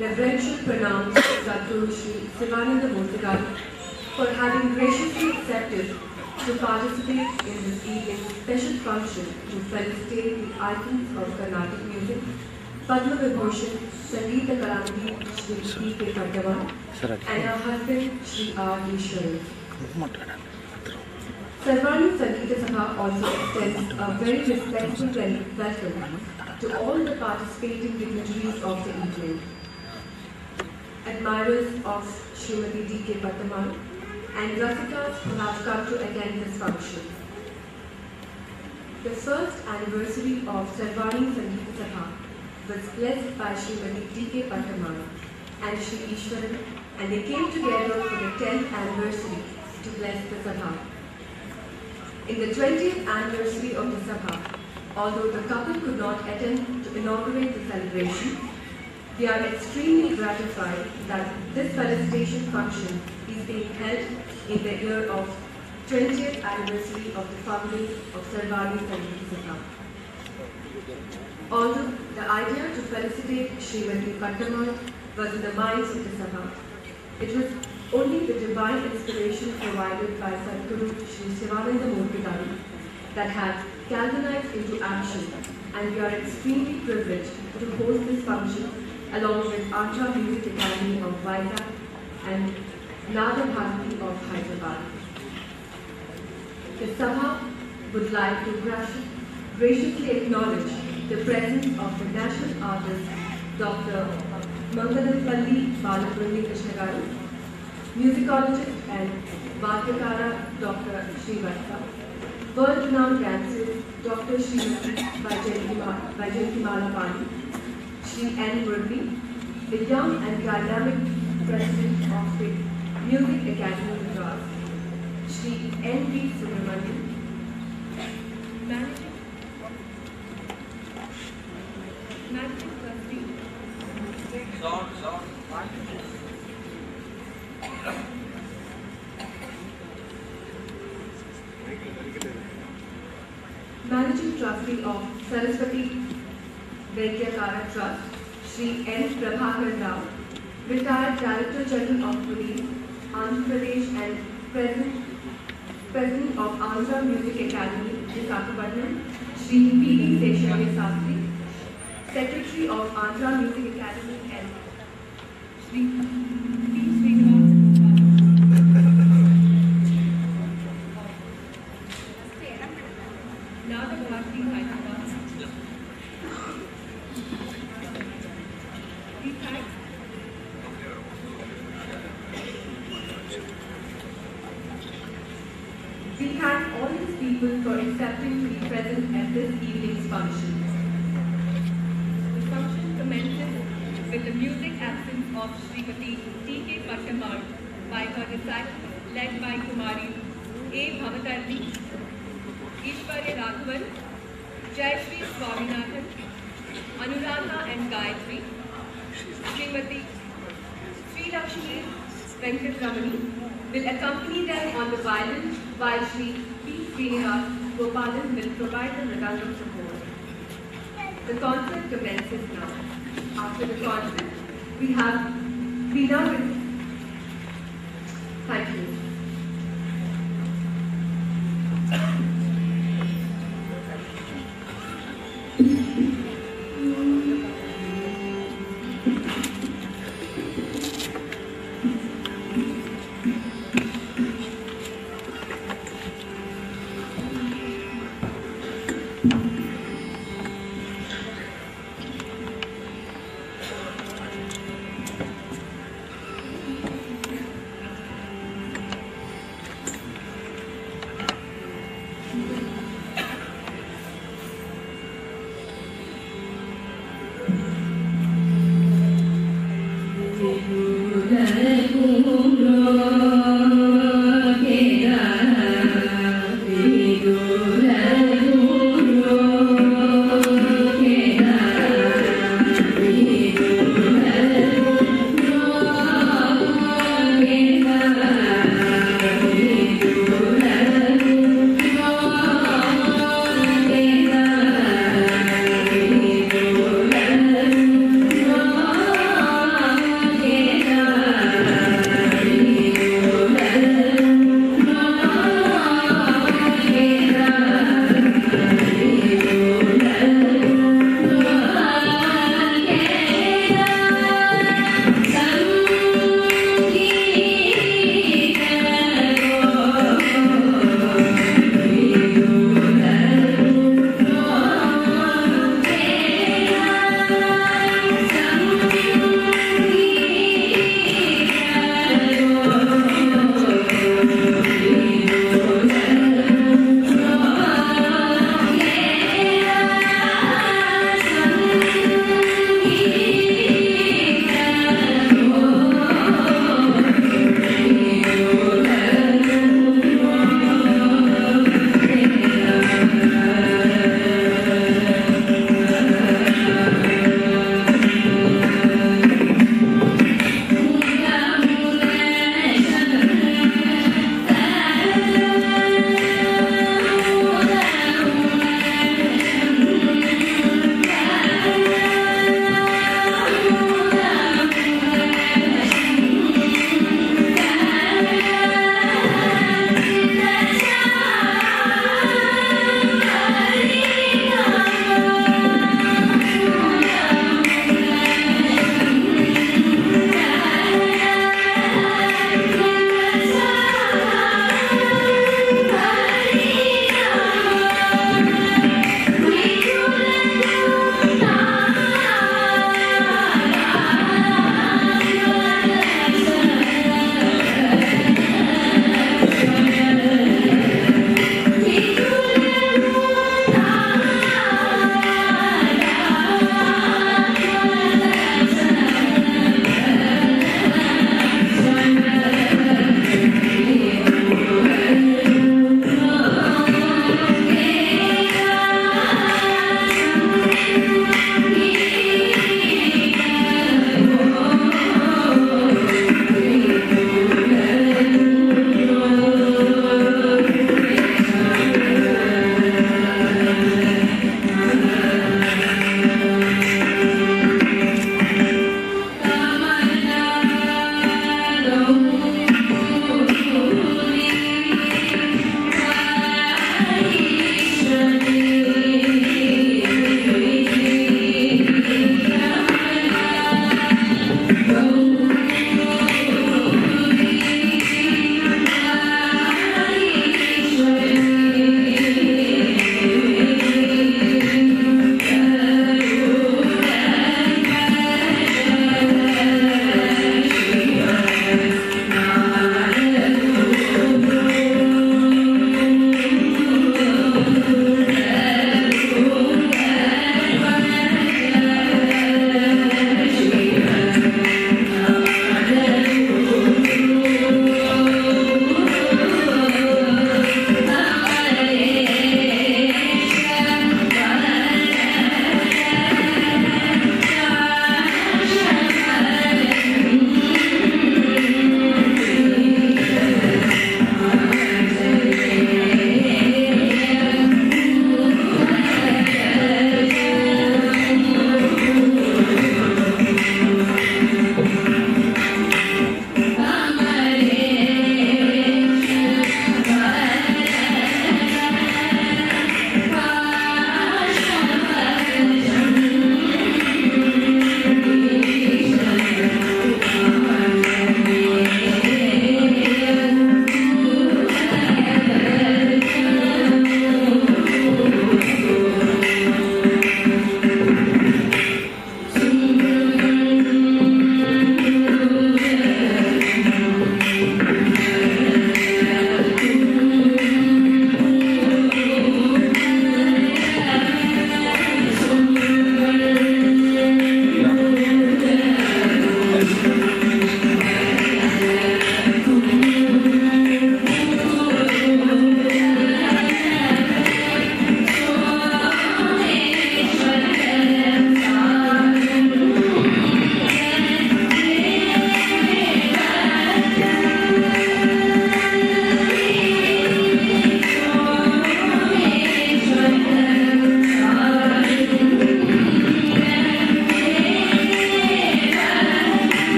reverential pranams to Sadhguru Shri Sivananda Murthy for having graciously accepted to participate in this evening's special function to felicitate the icons of Carnatic music, Padma Vibhushan Sangeeta Kalamani Shri P.K. Pattawan and her husband Shri R. Ishwaran. Sarvani Sangeeta Sabha also extends a very respectful welcome to all the participating dignitaries of the evening, admirers of Srimati D.K. Pattawan and Rasikas who have come to attend this function. The first anniversary of Sarvani Sangeeta Sabha was blessed by Srimati D.K. Pattawan and Shri Ishwaran, and they came together for the 10th anniversary to bless the Sabha. In the 20th anniversary of the Sabha, although the couple could not attend to inaugurate the celebration, they are extremely gratified that this felicitation function is being held in the year of 20th anniversary of the founding of Sarvani Sangeeta Sabha. Although the idea to felicitate Srimati Pattawan was in the minds of the Sabha, it was only the divine inspiration provided by Sadhguru Shri Sivananda Murthy that had galvanized into action, and we are extremely privileged to host this function along with Andhra Music Academy of Vizag and Nada Bharati of Hyderabad. The Sabha would like to graciously acknowledge the presence of the national artist Dr. Mangalalpalli Balapurni Krishna Garu, musicologist and Vadyakara Dr. Srivatsa, world-renowned dancers Dr. Srimati Vaijayantimala Pani, Shri N. Murthy, the young and dynamic president of the Music Academy of Madras, Shri N. V. Subramanian, Managing Trustee. Managing Trustee of Saraswati Vaidyakara Trust, Shri N. Prabhakar Rao, retired Director General of Police, Andhra Pradesh and President of Andhra Music Academy, Visakhapatnam, Shri P.D. Seshwari Sastri, Secretary of Andhra Music Academy and Shri P. Srinivas. Nada Bharati Hyderabad. We thank all these people for accepting to be present at this evening's function. The function commences with the music absence of Srimati D.K. Pattawan by her recital led by Kumari A. Bhavatarni, Ishwarya Raghavan, Jayashree Swaminathan, Anuradha and Gayatri, Srimati Sri Lakshmi Venkatramani will accompany them on the violin, while Shri P. Srinivas Gopalan will provide the mridangam support. The concert commences now. After the concert, we have Veena with. Thank you.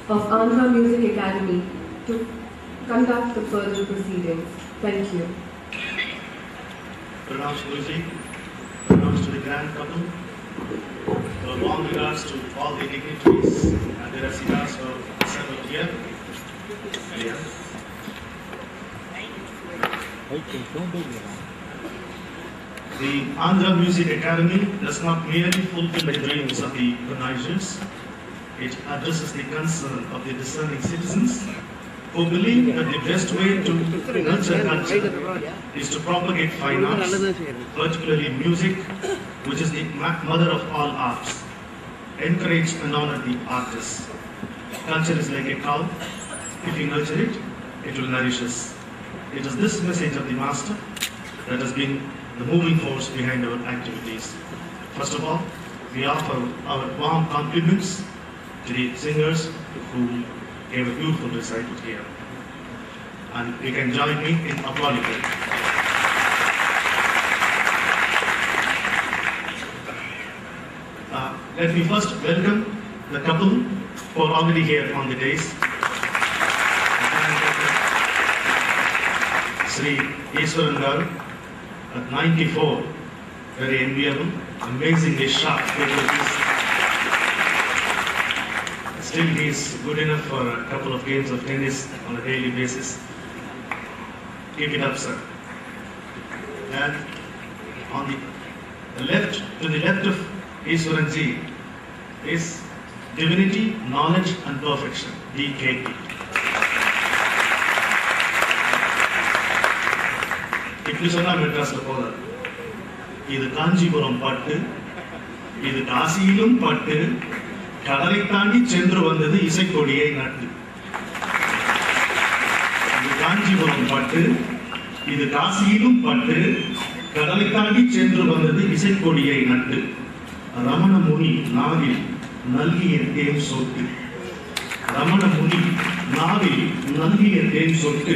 of Andhra Music Academy to conduct the further proceedings. Thank you. Pranams Guruji, pranams to the grand couple, warm regards to all the dignitaries and the rasikas who are assembled here. The Andhra Music Academy does not merely fulfill the dreams of the connoisseurs, it addresses the concern of the discerning citizens who believe that the best way to nurture culture is to propagate fine arts, particularly music, which is the mother of all arts. Encourage and honor the artists. Culture is like a cow. If you nurture it, it will nourish us. It is this message of the Master that has been the moving force behind our activities. First of all, we offer our warm compliments to the singers who gave a beautiful recital here. And you can join me in applauding them. Let me first welcome the couple who are already here on the days. Sri Eswaran Garu, at 94, very enviable, amazingly sharp. Still, he is good enough for a couple of games of tennis on a daily basis. Keep it up, sir. And on the left, to the left of Eswaranji is Divinity, Knowledge and Perfection, DKP. இப்படி சொன்னா மெட்ராஸ்ல போதாது. இது காஞ்சிபுரம் பட்டு, இது காசியிலும் பட்டு, கடலை தாண்டி சென்று வந்தது இசைக்கொடியை நட்டு. இது காஞ்சிபுரம் பட்டு, இது காசியிலும் பட்டு, கடலை தாண்டி சென்று வந்தது இசைக்கொடியை நட்டு. ரமண முனி நாவில் நல்கிய தேன் சொட்டு. ரமண முனி நாவில் நல்கிய தேன் சொட்டு.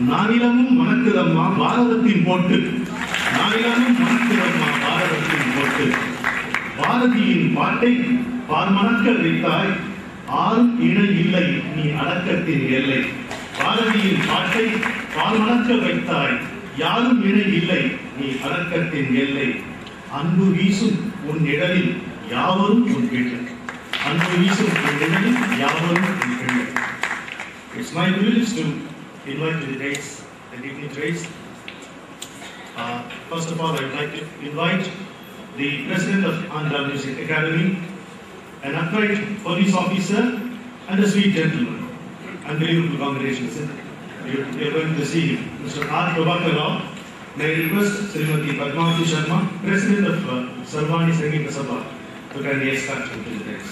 நானிலமும் மணக்குதம்மா பாரதத்தின் போட்டு. நானிலமும் மணக்குதம்மா பாரதத்தின் போட்டு. பாரதியின் பாட்டை பார்மணக்க வைத்தாய், ஆறும் இணை இல்லை நீ அடக்கத்தின் எல்லை. பாரதியின் பாட்டை பார்மணக்க வைத்தாய், யாரும் இணை இல்லை நீ அடக்கத்தின் எல்லை. அன்பு வீசும் உன் நிழலில் யாவரும் உன் பிள்ளை. அன்பு வீசும் உன் நிழலில் யாவரும் உன் பிள்ளை. It's my privilege to invite to the days, the dignitaries. First of all, I would like to invite the President of Andhra Music Academy, an upright police officer, and a sweet gentleman. Unbelievable combination, isn't it? We are going to see Mr. R. Prabhakar Rao. May I request Srimati Padmavati Sharma, President of Sarvani Sangeeta Sabha, to kindly escort him to the days.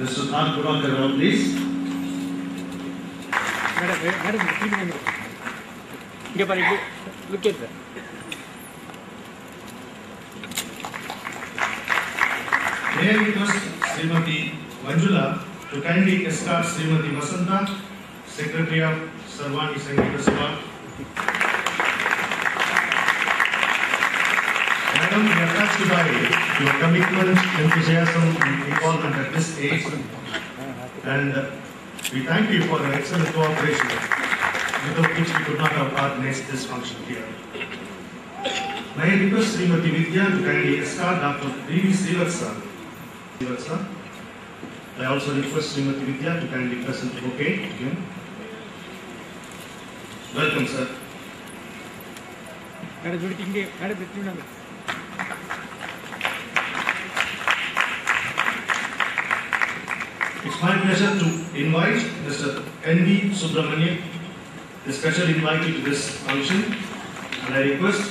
Mr. R. Prabhakar Rao, please. Look at that. May I request Srimati Manjula to kindly escort Srimati Vasanta, Secretary of Sarvani Sangeeta Sabha. Madam, we are touched by your commitment, enthusiasm, and involvement at this age, and we thank you for an excellent cooperation, without which we could not have organized this function here. May I request Srimati Vidya to kindly escort Dr. D.V. Srivatsa. I also request Srimati Vidya to kindly present the bouquet again. Welcome, sir. It's my pleasure to invite Mr. N.V. Subramanian, the special invitee to this function, and I request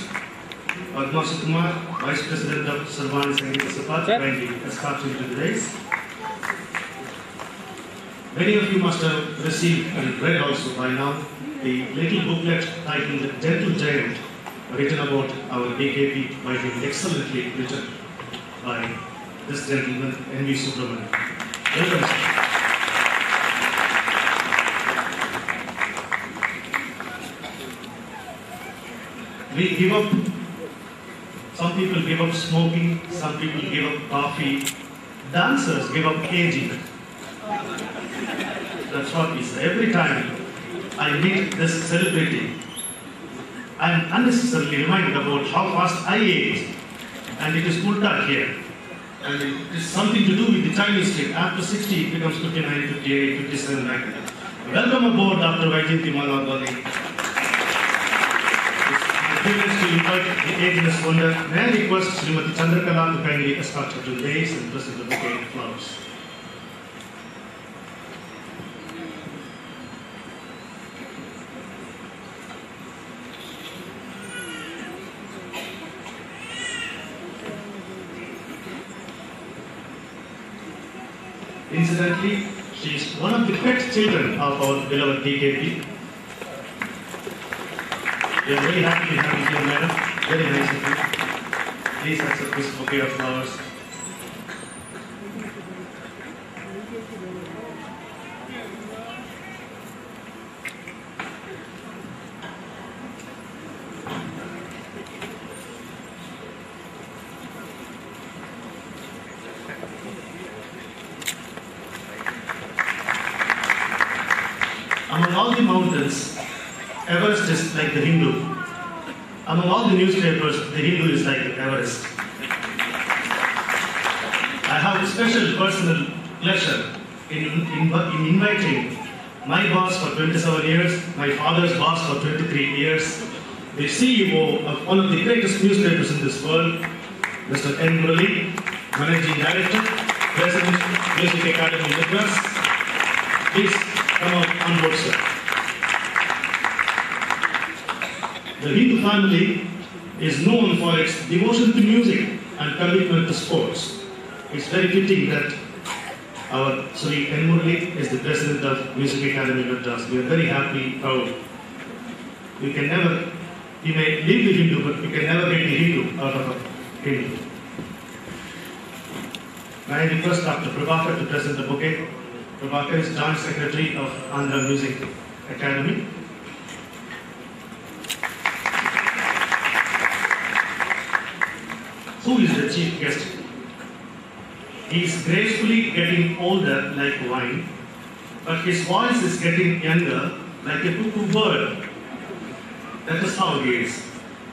Padma Sukumar, Vice President of Sarvani Sangeeta Sabha, to kindly escort him to the days. Many of you must have received and read also by now the little booklet titled Gentle Giant, written about our DKP, by him, excellently written by this gentleman, N.V. Subramanian. Welcome, sir. We give up, some people give up smoking, some people give up coffee, dancers give up aging. That's what we say. Every time I meet this celebrity, I am unnecessarily reminded about how fast I age. And it is ulta here. And it is something to do with the Chinese state. After 60, it becomes 59, 58, 57, like that. Welcome aboard, Dr. Vaijayanti Malawadhi. It's a privilege to invite the ageless wonder. May I request Srimati Chandrakala to kindly escort her to the dais and present the bouquet of flowers. Incidentally, she is one of the pet children of our beloved DKP. We are very happy to have you here, madam. Very nice of you. Please accept this bouquet of flowers. Among all the mountains, Everest is like the Hindu. Among all the newspapers, the Hindu is like the Everest. I have special personal pleasure in inviting my boss for 27 years, my father's boss for 23 years, the CEO of one of the greatest newspapers in this world, Mr. N. Murali, Managing Director, President, Music Academy Madras. Please come on board, sir. The Hindu family is known for its devotion to music and commitment to sports. It's very fitting that our Sri N. Murali is the President of Music Academy Madras. We are very happy, proud. We can never, we may leave the Hindu, but we can never get the Hindu out of a Hindu. May I request Dr. Prabhakar to present the bouquet. Prabhakar is Joint Secretary of Andhra Music Academy. Who is the chief guest? He is gracefully getting older like wine, but his voice is getting younger like a cuckoo bird. That is how it is.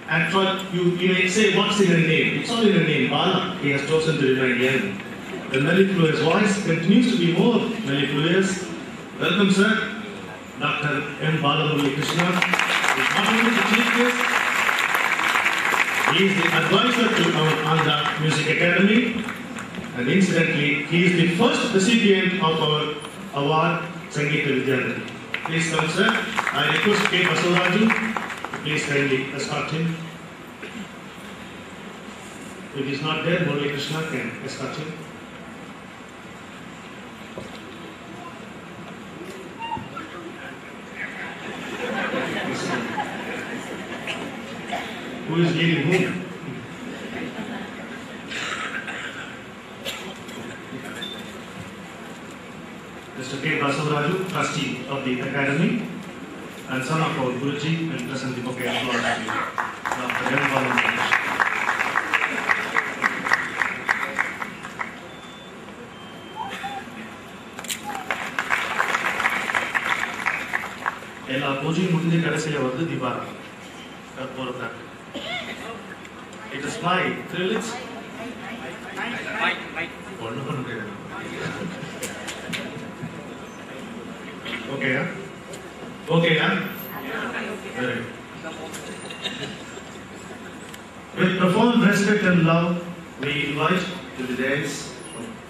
And what you may say, what's in a name? It's all in a name. Bala, he has chosen to remain young. The mellifluous voice continues to be more mellifluous. Welcome, sir. Dr. M. Balamurali Krishna is not only the chief guest, he is the advisor to our Andhra Music Academy, and incidentally, he is the first recipient of our award, Sangeeta Vidyanidhi. Please come, sir. I request K. Basavaraju to please kindly escort him. If he is not there, Murali Krishna can escort him. Who is leading whom? Mr. K. Basavaraju, trustee of the Academy, and son of our Guruji, will present the bouquet of flowers to you. Dr. M. Balamurali. எல்லா பூஜையும் முடிஞ்சு கடைசியில் வந்து Deepavali கற்பூரத்தாக்கு. It is my privilege. ஒன்றும் பண்ண முடியாது. ஓகேயா? ஓகேயா? Very good. With profound respect and love, we invite to the dais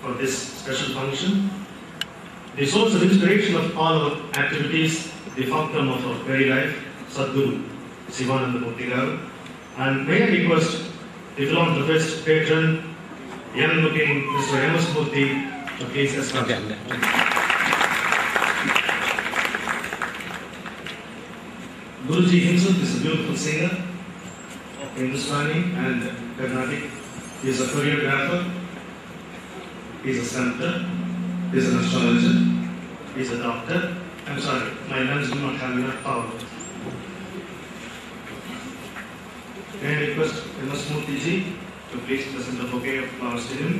for this special function the source of inspiration of all our activities, the fulcrum of our very life, Sadguru Sivananda Murthy Garu. And may I request the philanthropist, patron, young looking Mr. M.S. Murthy to please escort. Guruji himself is a beautiful singer of Hindustani and Carnatic. He is a choreographer, he is a center, he is an astrologer, he is a doctor. I'm sorry, my lungs do not have enough power. May I request M.S. Murthy ji to please present the bouquet of flowers to him.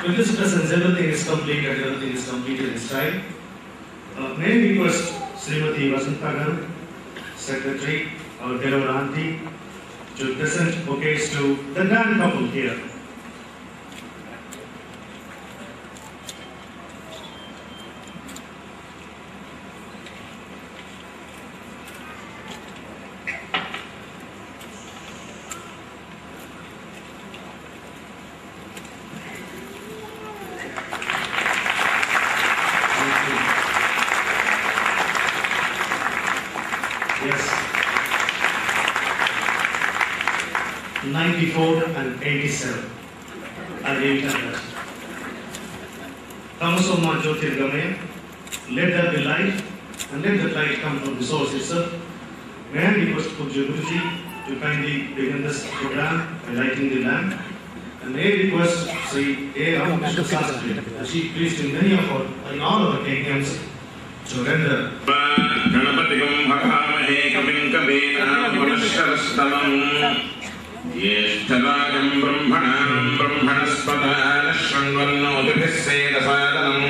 With this presence, everything is complete and everything is completed this time. May I request Srimati Vasantagar, Secretary, our beloved auntie, to present bouquets to the grand couple here. Yes. 94 and 87. I read that. Tamasoma Jyotirgame, let there be light, and let that light come from the source itself. May I request Pujya Guruji to kindly begin this program by lighting the lamp. And may I request Sri A. Ramakrishna Sastri, the chief priest in many of our, in all of the kingdoms, to render. Ganapatikum Bhagavahe Kamim Kabena Manasharastamam Yeshtarajam Brahmanam Brahmanaspata Shangvanno Diphiseda Sadanam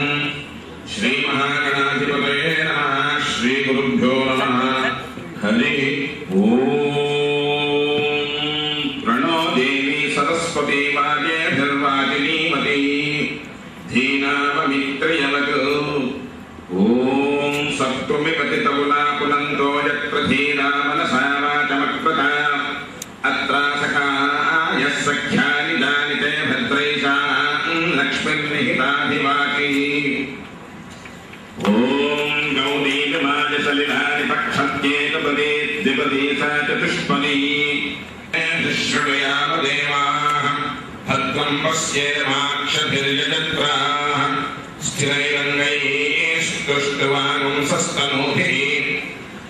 Shri Mahaganadhipataye Namaha Shri Gurubhyo Namaha Hari Om Prano Devi Saraswati Vajye Dharvajini Mati Dhina Vamitriyavatu Om Saptumi Patitavula Punanto Yakprathina Manasavachamakprata Atra Saka Yasakhyani Danite Bhadraisha Lakshmin Nihitadhivaki Om Gaudi Vimaja Salidhari Pakshatyeta Padit Dipati Sajatushpani Shridayama Deva Bhadram Pasyemakshabhiryajatra Sthirairangai Dushtavanum Sastanobhi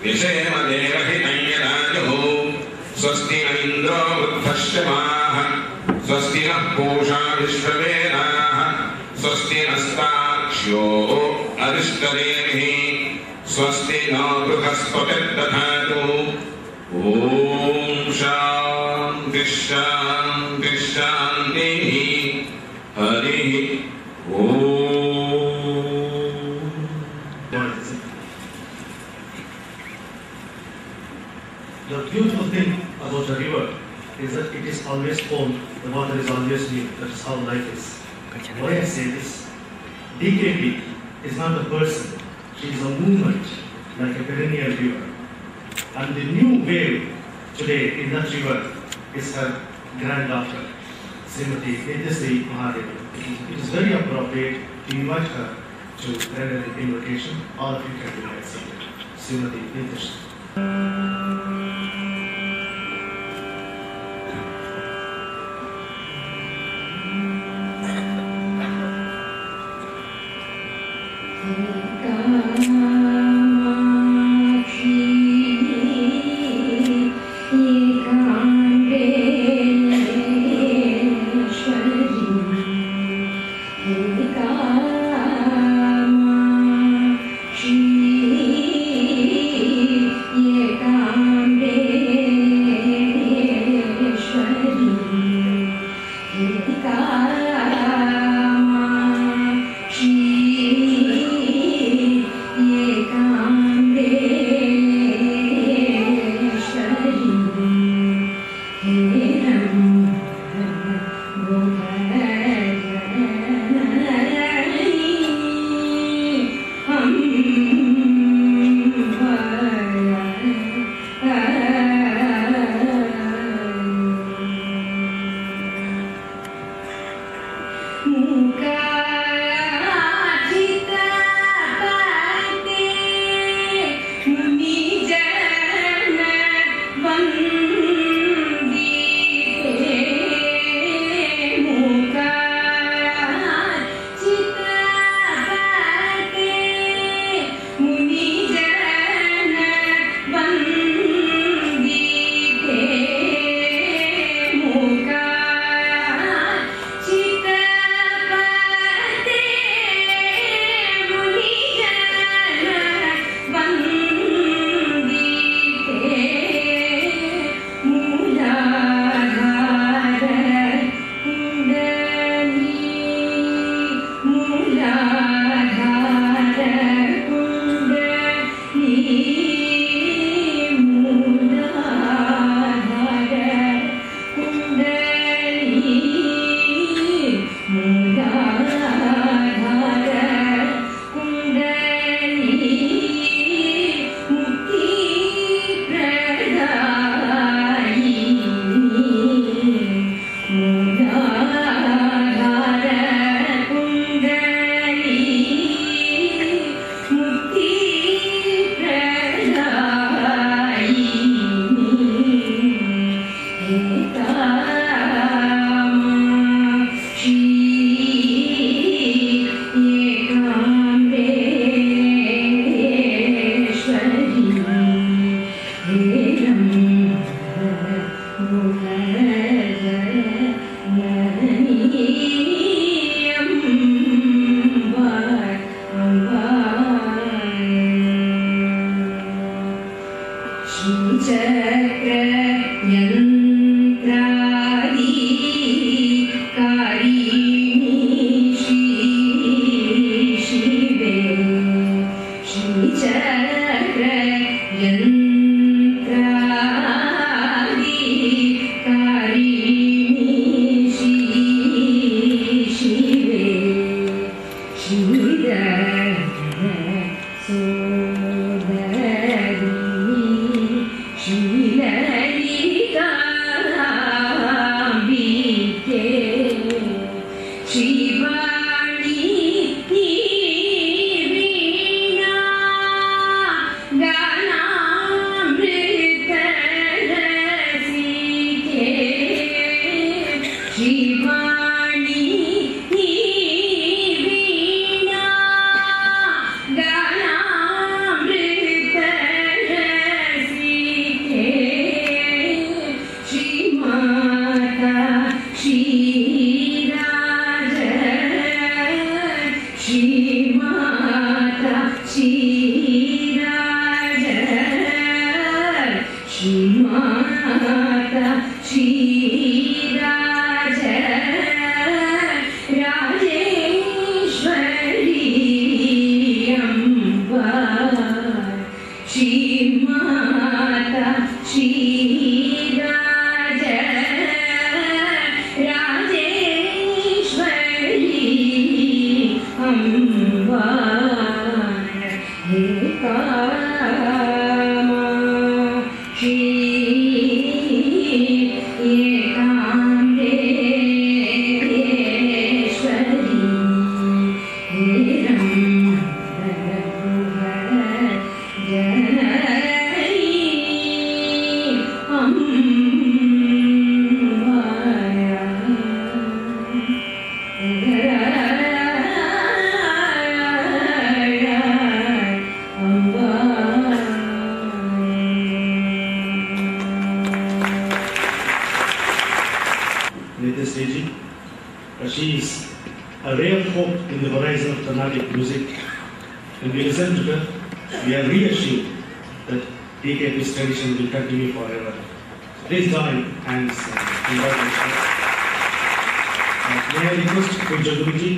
Vishema Devahitanyarajo Swasti Indra Vruddhashamaha Swasti Pusha Vishvaveraha Swasti Nastakshyo Arishtarehi Swasti No Bruhaspatadhatu Om Shanti Shanti Shanti Hari Om. The beautiful thing about the river is that it is always cold, the water is always new. That is how life is. Why I say this? DKP is not a person, she is a movement like a perennial river. And the new wave today in that river is her granddaughter, Srimati Nithya Mahadeva. It is very appropriate to invite her to render an invocation. All of you can be accepted. Srimati Nithya. She is a ray of hope in the horizon of Carnatic music. When we listen to her, we are reassured that DKP's tradition will continue forever. Please join hands and invite her. May I request Puja Guruji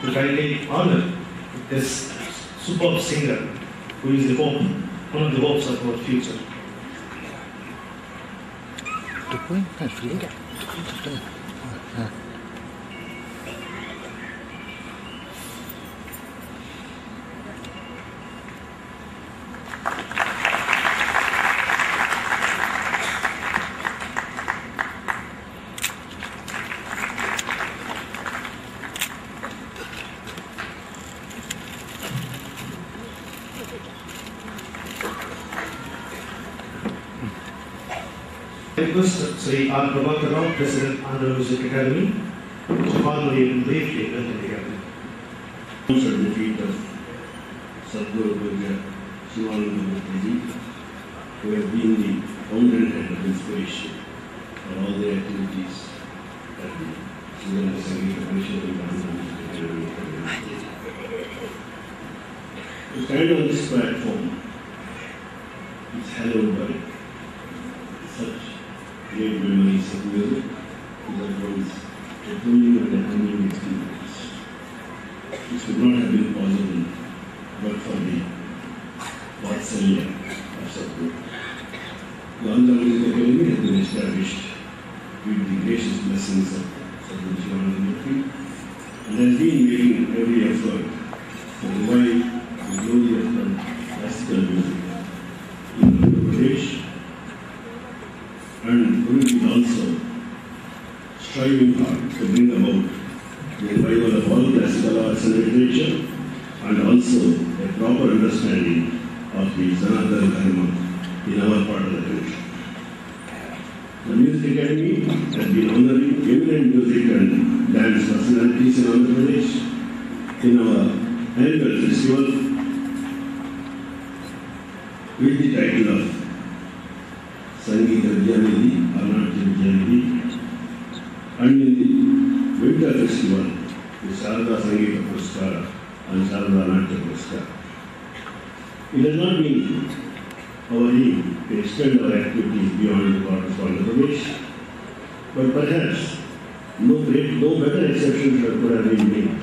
to kindly honor this superb singer who is the hope, one of the hopes of our future. I request Sri R. Prabhakar Rao, President, Andhra Music Academy, to formally and briefly welcome the Academy. At the feet of Sadhguru Pujya Shivananda Murthy, who has been the fountainhead of inspiration for all the activities that the Sridhar Sangeeta Parishad and Andhra Music Academy have been. To stand on this platform is hallowed by such great memories of music, that was a thrilling and a humbling experience. This would not have been possible but for the Vatsalya of Sadhguru. The Andhra Music Academy has been established with the gracious blessings of Sadhguru Shivananda Murthy and has been making every effort to revive the glory of the classical music in Andhra Pradesh. And Guru is also striving hard to bring about the revival of all classical arts and literature and also a proper understanding of the Sanatana Dharma in our part of the country. The Music Academy has been honoring eminent music and dance personalities in Andhra Pradesh in our annual festival with the title of Sangeeta Vidyanithi, Arnatya Vidyanithi, and in the winter festival, the Sharada Sangeeta Puraskara and Sharada Arnatya Puraskara. It has not been our aim to extend our activities beyond the borders of Andhra Pradesh, but perhaps no better exception could have been made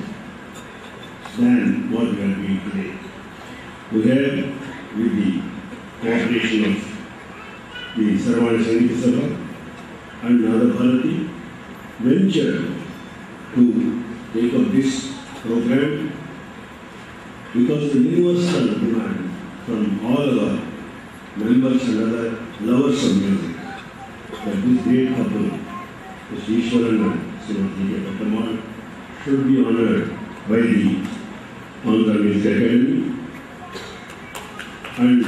than what we are doing today. We have, with the cooperation of the Sarvana Sangeeta Sabha and Nada Bharati, ventured to take up this program because of the universal demand from all our members and other lovers of music that this great couple, Mr. Ishwaran and Srimati Pattammal, should be honored by the Andhra Music Academy. And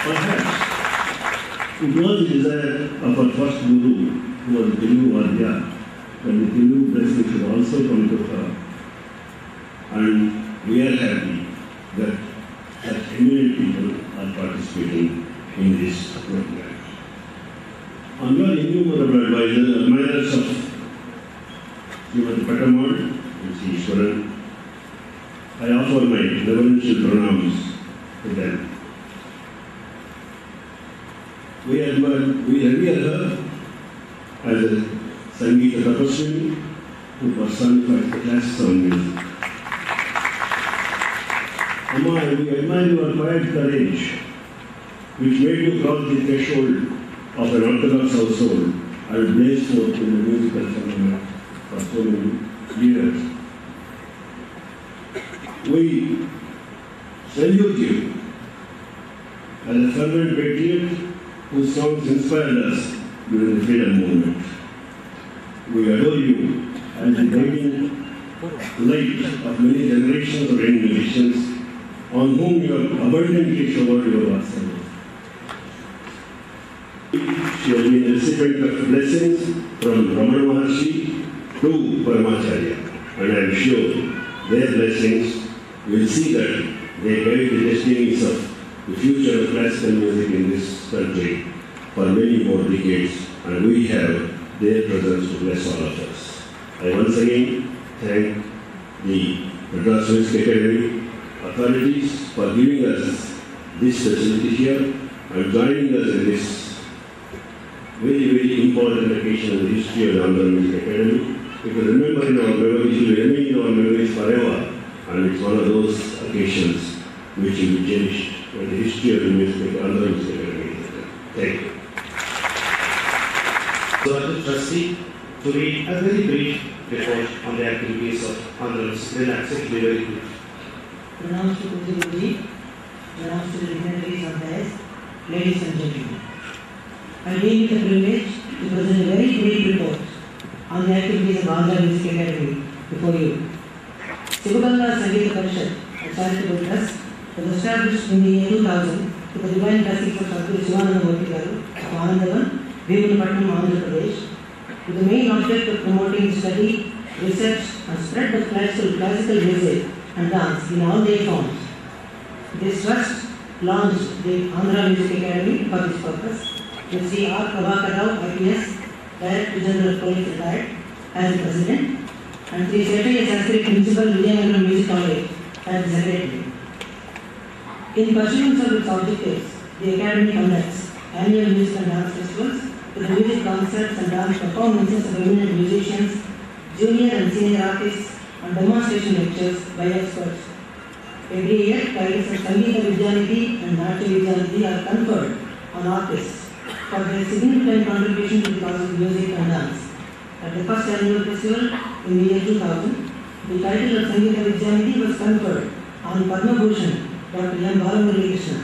perhaps it was the desire of our first Guru, who was Telugu Vadya, that the Telugu blessing should also come to her. And we are happy that such eminent people are participating in this program. On your innumerable admirers of Srimati Pattammal and Sri Ishwaran, I offer my reverential pranams to them. We revere her as a Sangeeta Tapaswini who personifies the classical music. Amma, we admire your quiet courage, which made you cross the threshold of an Orthodox household and blaze forth in the musical phenomenon for so many years. We salute you as a fervent patriot whose songs inspired us during the freedom movement. We adore you as the guiding light of many generations of young musicians on whom you have abundantly showered your blessings. She has been a recipient of blessings from Ramana Maharshi to Paramacharya, and I am sure their blessings will see that they guide the destinies of the future of classical music in this country for many more decades, and we have their presence to bless all of us. I once again thank the Madras Music Academy authorities for giving us this facility here and joining us in this very, very important occasion in the history of the Andhra Music Academy. It will remember in our memories, it will remain in our memories forever, and it's one of those occasions which will be cherished in the history of the Andhra Music Academy. Thank you. So I will trustee to read a very brief report on the activities of Andhra Music. Then absolutely very brief. Pronounced to Guruji, pronounced to the dignitaries of the ladies and gentlemen. I deem it a privilege to present a very brief report on the activities of Andhra Music Academy before you. Sivaganga Sangeeta Parishad, a charitable trust, was established in the year 2000 with the divine blessings of Sadhguru Sivananda Murthy Garu of Anandavan, Bhimanapatnam, Andhra Pradesh, with the main object of promoting study, research and spread of classical music and dance in all their forms. This trust launched the Andhra Music Academy for this purpose, with Sri R. Prabhakar Rao, IPS, Director General of Police retired, as the President, and Sri Setaya Sastry, Principal, Vijayanagaram Music College, as the Secretary. In pursuance of its objectives, the Academy conducts annual music and dance festivals with the music concerts and dance performances of eminent musicians, junior and senior artists, and demonstration lectures by experts. Every year, titles of Sangeeta Vidyanidhi and Natya Vidyanidhi are conferred on artists for their significant contribution to the cause of music and dance. At the first annual festival in the year 2000, the title of Sangeeta Vidyanidhi was conferred on Padma Bhushan, Dr. M. Balamurali Krishna.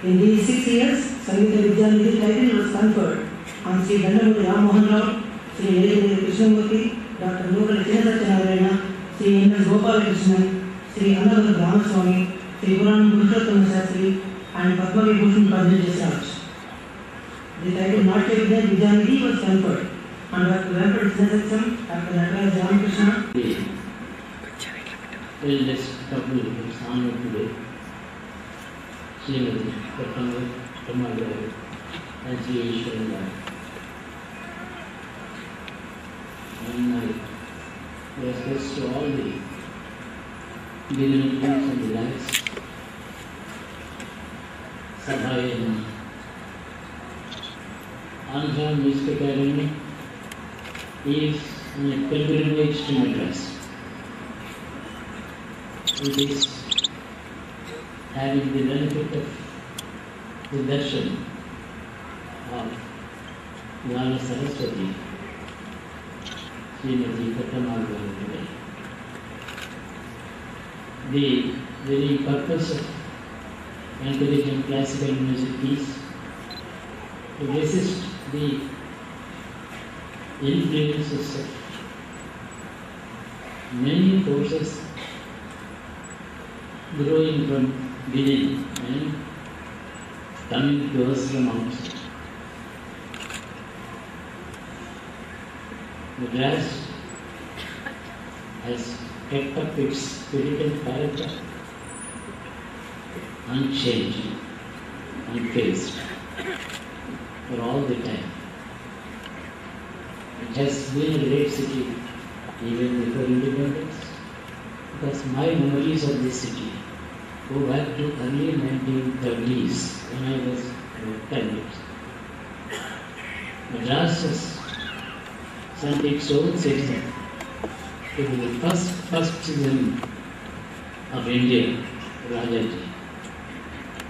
In these 6 years, Sangeeta Vidyanidhi title was conferred on Sri Dandamurti Ram Mohan Rao, Sri Nilagiri Krishnamurti, Dr. Nukal Chinnasatyanavarana, Sri N.S. Gopalakrishnan, Sri Annavaram Ramaswamy, Sri Puranam Purushottam Shastri, and Padma Vibhushan Padma Jasraj. The title Natya Vidyanidhi was conferred on Dr. Venkata Chinnasatyam, Dr. Nataraj Ramakrishna. The eldest couple is honored today, Srimati Pattammal and Sri Ishwaran. And my respects to all the dignitaries and the lads, Sabhayana. Andhra Music Academy is on a pilgrimage to Madras. It is having the benefit of the darshan of Nala Saraswati, Srimati Pattammal today. The very purpose of encouraging classical music is to resist the influences of many forces growing from within and coming to us from outside. Madras has kept up its spiritual character unchanged, unfazed for all the time. It has been a great city even before independence, because my memories of this city go back to early 1930s when I was 10 years. Madras has sent its own citizen to be the first citizen of India, Rajaji,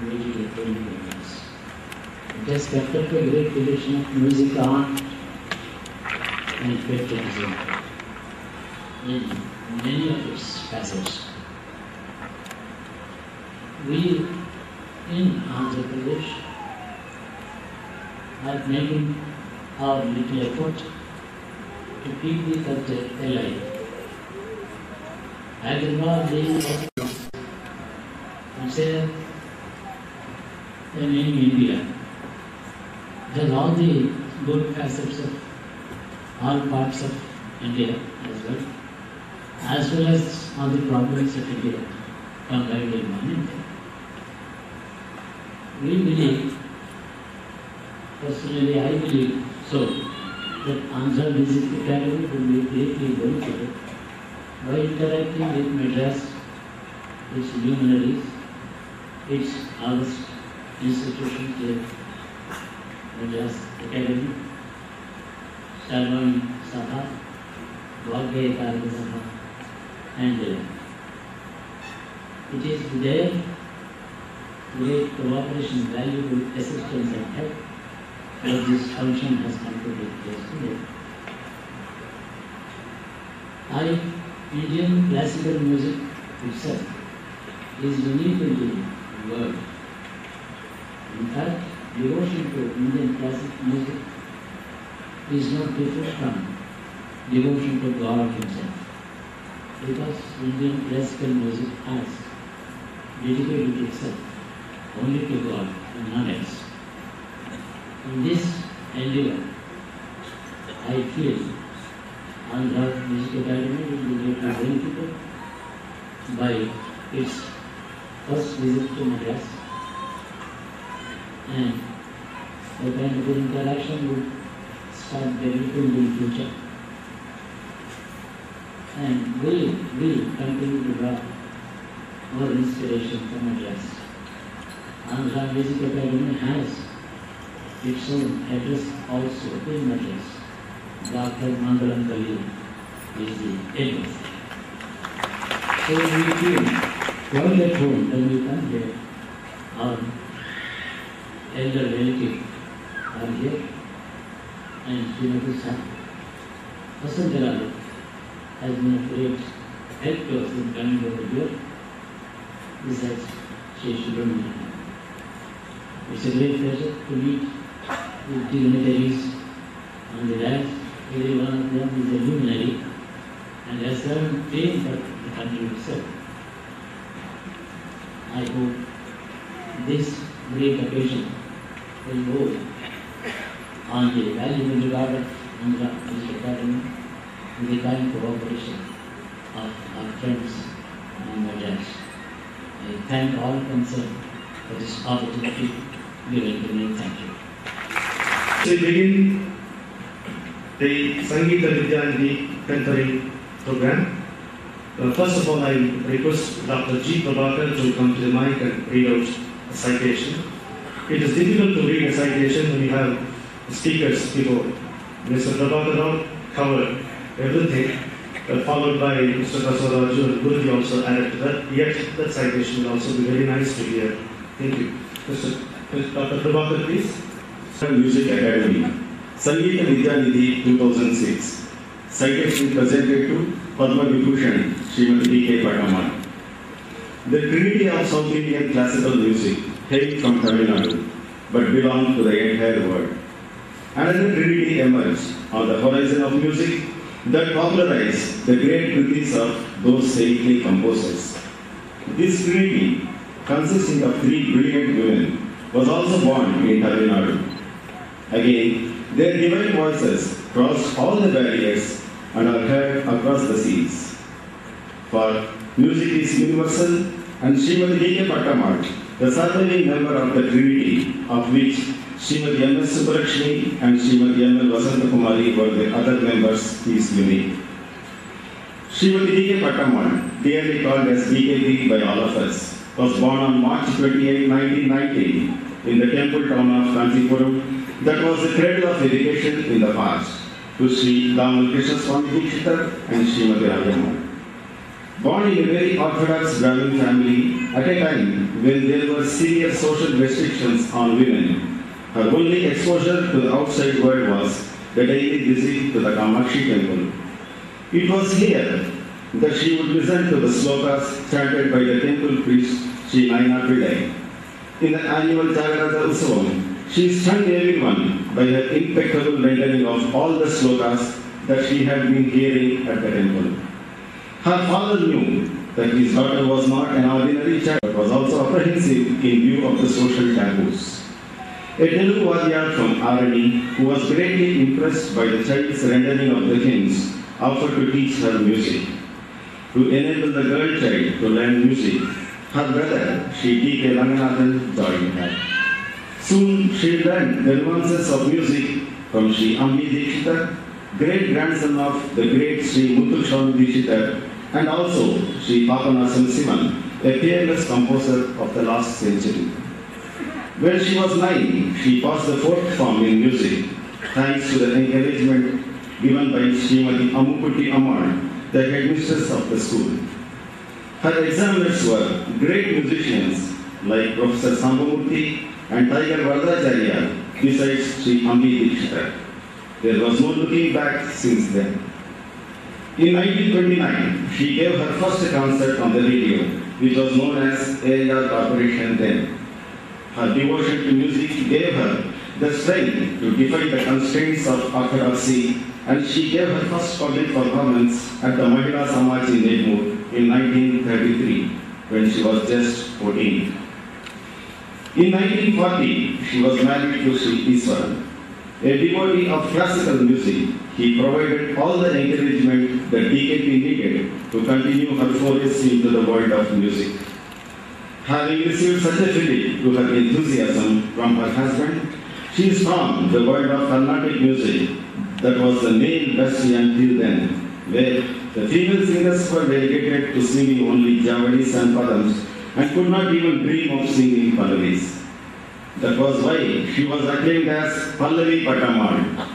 immediately independence. It has kept up a great tradition of music, art, and patriotism in many of its facets. We in Andhra Pradesh are making our little effort to keep the culture alive. Hyderabad being considered in India has all the good facets of all parts of India as well as all the problems of India combined in one India. We believe, personally I believe so, that Andhra Music Academy will be greatly benefited by interacting with Madras, its luminaries, its august institutions like Madras Academy, Sarvan Sabha, Vagya Karya Sabha, and it is their great cooperation, valuable assistance and help that this function has come to take place today. Indian classical music itself is unique in the world. In fact, devotion to Indian classical music is not different from devotion to God Himself, because Indian classical music has dedicated itself only to God and none else. In this endeavor, I feel Andhra Music Academy will be greatly benefited by its first visit to Madras, and the kind of interaction would start developing in future, and we will continue to draw our inspiration from Madras. Andhra Music Academy has its own address also in Madras. Dr. Mangalam Kali is the head. So we feel quite at home when we come here. Our elder relative are here, and Srimati Vasantha has been a great help to us in coming over here. Besides, Shri Subramanian. It's a great pleasure to meet with dignitaries on the dais. Every one of them is a luminary and has served fame for the country itself. I hope this great occasion will go on the value and regard of Andhra Music Academy with the kind cooperation of our friends in Madras. I thank all concerned for this opportunity given to me. Thank you. To begin the Sangeeta Vidyanidhi Mentoring Program, first of all, I request Dr. G. Prabhakar to come to the mic and read out a citation. It is difficult to read a citation when you have speakers before. Mr. Prabhakar covered everything, followed by Mr. Kasaraju and Guruji also added to that. Yet that citation will also be very nice to hear. Thank you. Dr. Prabhakar, please. Music Academy, Sangeeta Vidyanidhi 2006. Citation presented to Padma Vibhushan, Srimati D.K. Padmaman. The Trinity of South Indian classical music hailed from Tamil Nadu, but belonged to the entire world. Another Trinity emerged on the horizon of music that popularized the great कृतिs of those saintly composers. This trinity, consisting of three brilliant women, was also born in Tamil Nadu. Again, their divine voices crossed all the barriers and are heard across the seas. For music is universal, and Srimati D.K. Pattamal, the surviving member of the Trinity, of which Srimati M.S. Subbalakshmi and Srimati M.L. Vasanta Kumari were the other members, is unique. Srimati D.K. Pattamal, dearly called as DKP by all of us, was born on March 28, 1919, in the temple town of Kanchipuram, that was the cradle of education in the past, to Sri Damal Krishna Swami Dikshitar and Srimati Rajamma. Born in a very orthodox Brahmin family at a time when there were severe social restrictions on women, her only exposure to the outside world was the daily visit to the Kamakshi temple. It was here that she would listen to the slokas chanted by the temple priest Sri Naina Pillai. In the annual Jagaraja Utsavam, she stunned everyone by her impeccable rendering of all the slokas that she had been hearing at the temple. Her father knew that his daughter was not an ordinary child, but was also apprehensive in view of the social taboos. A Telugu Vadyar from Arani, who was greatly impressed by the child's rendering of the hymns, offered to teach her music. To enable the girl child to learn music, her brother, Sri D.K. Ranganathan, joined her. Soon she learned the nuances of music from Sri Ambi Dikshitar, great-grandson of the great Sri Muthuswami Dikshitar, and also Sri Papanasam Sivan, a peerless composer of the last century. When she was 9, she passed the fourth form in music, thanks to the encouragement given by Srimati Ammukutti Ammal, the headmistress of the school. Her examiners were great musicians like Professor Sambamurthy and Tiger Vardacharya, besides Sri Ambi Dikshitar. There was no looking back since then. In 1929, she gave her first concert on the radio, which was known as AIR Corporation then. Her devotion to music gave her the strength to defy the constraints of orthodoxy, and she gave her first public performance at the Mahila Samaj in Nellore in 1933, when she was just 14. In 1940, she was married to Sri Iswaran. A devotee of classical music, he provided all the encouragement that DKP needed to continue her forays into the world of music. Having received such a tribute to her enthusiasm from her husband, she stormed the world of Carnatic music that was the male best until then, where the female singers were relegated to singing only Javadis and Padams and could not even dream of singing Pallavis. That was why she was acclaimed as Pallavi Pattamal.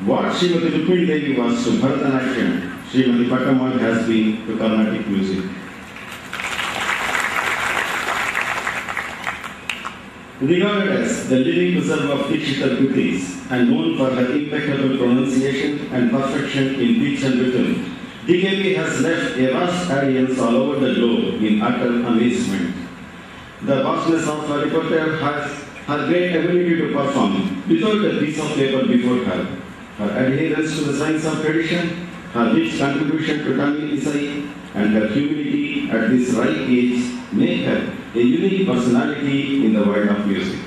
What Srimati Rukmini Devi was to Bharatanatyam, Srimati Pattamal has been to Carnatic music. Regarded as the living preserver of Dikshitar Kritis and known for her impeccable pronunciation and perfection in pitch and rhythm, DKP has left a vast audience all over the globe in utter amazement. The vastness of her repertoire has her great ability to perform without a piece of paper before her. Her adherence to the science of tradition, her rich contribution to Tamil Isai, and her humility at this ripe age make her a unique personality in the world of music.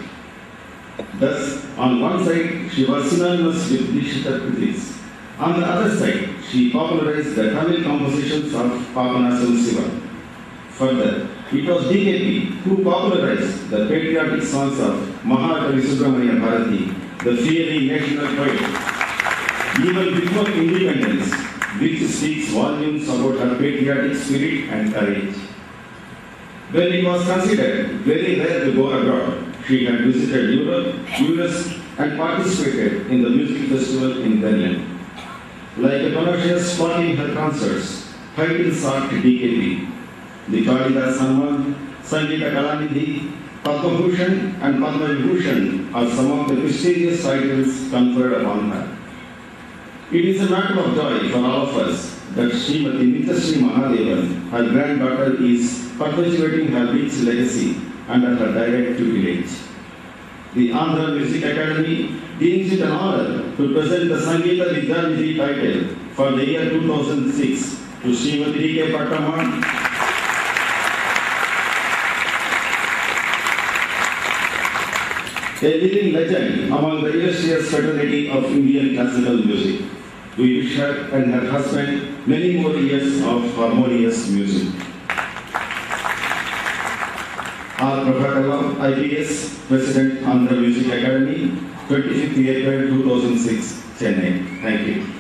Thus, on one side, she was synonymous with Dikshitar Kritis. On the other side, she popularized the Tamil compositions of Papanasam Sivan. Further, it was DKP who popularized the patriotic songs of Mahakavi Subramanya Bharati, the fiery national poet, even before independence, which speaks volumes about her patriotic spirit and courage. When it was considered very rare to go abroad, she had visited Europe, US, and participated in the music festival in Berlin. Like a connoisseur spotting her concerts, titles sought DKP. The Kalidas Samman, Sangeeta Kalanidhi, Padma Bhushan, and Padma Vibhushan are some of the prestigious titles conferred upon her. It is a matter of joy for all of us that Srimati Nityasri Mahadevan, her granddaughter, is perpetuating her rich legacy under her direct tutelage. The Andhra Music Academy deems it an honor to present the Sangeeta Vidyanidhi title for the year 2006 to Srimati D.K. Pattamma, a living legend among the illustrious fraternity of Indian classical music. We wish her and her husband many more years of harmonious music. R. Prabhakar, IPS, President, Andhra Music Academy, 25th April 2006, Chennai. Thank you.